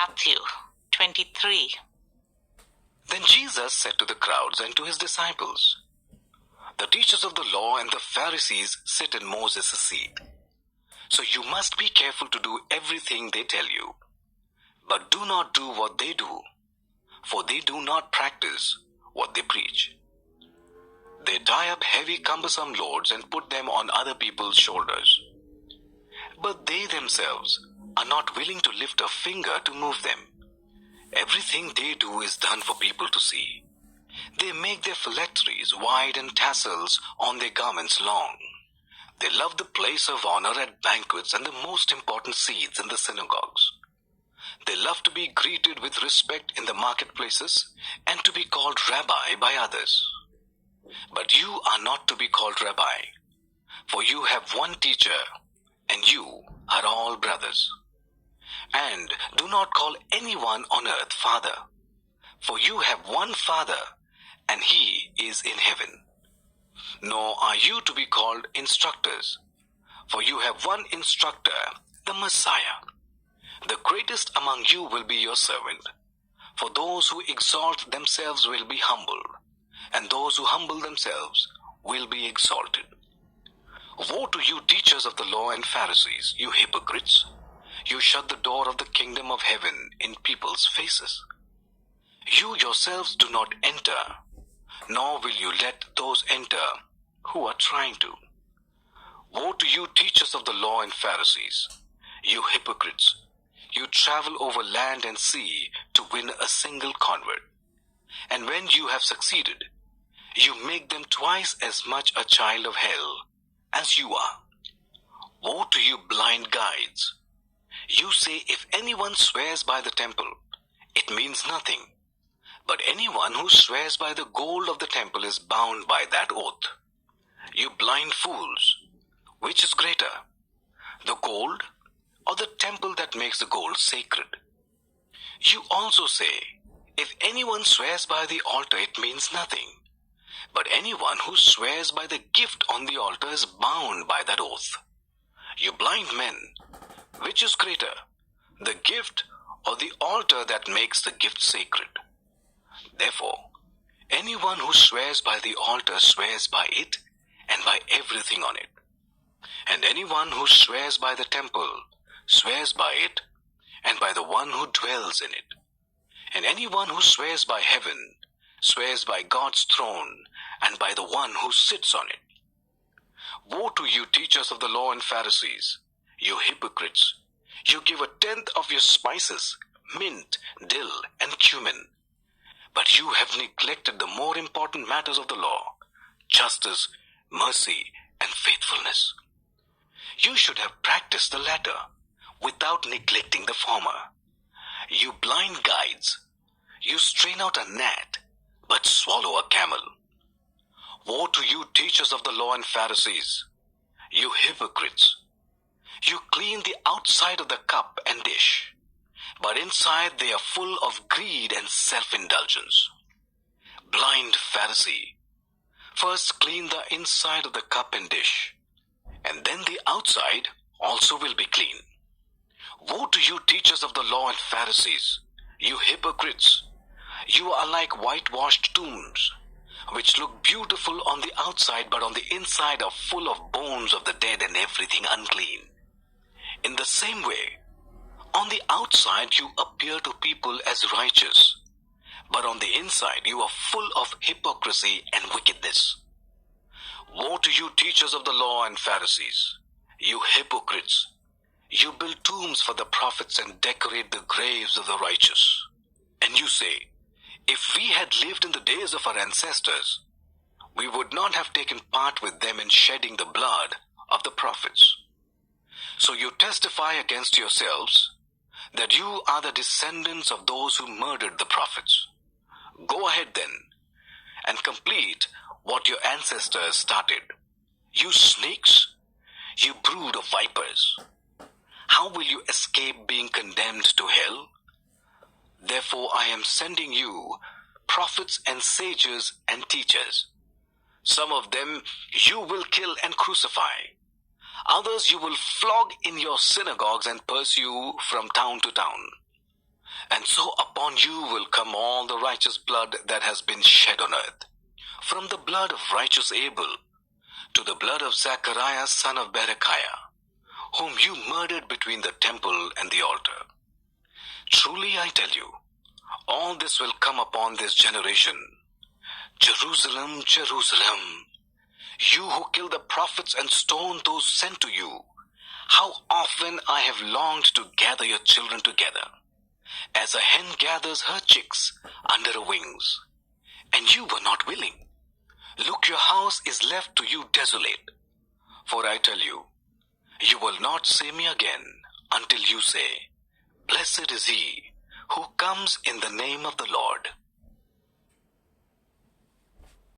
Matthew 23. Then Jesus said to the crowds and to his disciples, "The teachers of the law and the Pharisees sit in Moses' seat. So you must be careful to do everything they tell you. But do not do what they do, for they do not practice what they preach. They tie up heavy, cumbersome loads and put them on other people's shoulders. But they themselves are not willing to lift a finger to move them. Everything they do is done for people to see. They make their phylacteries wide and tassels on their garments long. They love the place of honor at banquets and the most important seats in the synagogues. They love to be greeted with respect in the marketplaces and to be called rabbi by others. But you are not to be called rabbi, for you have one teacher, and you are all brothers. And do not call anyone on earth Father, for you have one Father, and he is in heaven. Nor are you to be called instructors, for you have one instructor, the Messiah. The greatest among you will be your servant, for those who exalt themselves will be humbled, and those who humble themselves will be exalted. Woe to you, teachers of the law and Pharisees, you hypocrites! You shut the door of the kingdom of heaven in people's faces. You yourselves do not enter, nor will you let those enter who are trying to. Woe to you, teachers of the law and Pharisees, you hypocrites! You travel over land and sea to win a single convert. And when you have succeeded, you make them twice as much a child of hell as you are. Woe to you, blind guides! You say, if anyone swears by the temple, it means nothing. But anyone who swears by the gold of the temple is bound by that oath. You blind fools! Which is greater, the gold or the temple that makes the gold sacred? You also say, if anyone swears by the altar, it means nothing. But anyone who swears by the gift on the altar is bound by that oath. You blind men! Which is greater, the gift or the altar that makes the gift sacred? Therefore, anyone who swears by the altar swears by it and by everything on it. And anyone who swears by the temple swears by it and by the one who dwells in it. And anyone who swears by heaven swears by God's throne and by the one who sits on it. Woe to you, teachers of the law and Pharisees, you hypocrites! You give 1/10 of your spices, mint, dill, and cumin. But you have neglected the more important matters of the law, justice, mercy, and faithfulness. You should have practiced the latter without neglecting the former. You blind guides! You strain out a gnat, but swallow a camel. Woe to you, teachers of the law and Pharisees, you hypocrites! You clean the outside of the cup and dish, but inside they are full of greed and self-indulgence. Blind Pharisee! First clean the inside of the cup and dish, and then the outside also will be clean. Woe to you, teachers of the law and Pharisees, you hypocrites! You are like whitewashed tombs, which look beautiful on the outside, but on the inside are full of bones of the dead and everything unclean. In the same way, on the outside you appear to people as righteous, but on the inside you are full of hypocrisy and wickedness. Woe to you, teachers of the law and Pharisees, you hypocrites! You build tombs for the prophets and decorate the graves of the righteous. And you say, if we had lived in the days of our ancestors, we would not have taken part with them in shedding the blood of the prophets. So you testify against yourselves that you are the descendants of those who murdered the prophets. Go ahead then and complete what your ancestors started. You snakes, you brood of vipers! How will you escape being condemned to hell? Therefore I am sending you prophets and sages and teachers. Some of them you will kill and crucify. Others you will flog in your synagogues and pursue from town to town. And so upon you will come all the righteous blood that has been shed on earth, from the blood of righteous Abel to the blood of Zachariah son of Berechiah, whom you murdered between the temple and the altar. Truly I tell you, all this will come upon this generation. Jerusalem, Jerusalem, you who kill the prophets and stone those sent to you, how often I have longed to gather your children together, as a hen gathers her chicks under her wings, and you were not willing. Look, your house is left to you desolate. For I tell you, you will not see me again until you say, Blessed is he who comes in the name of the Lord.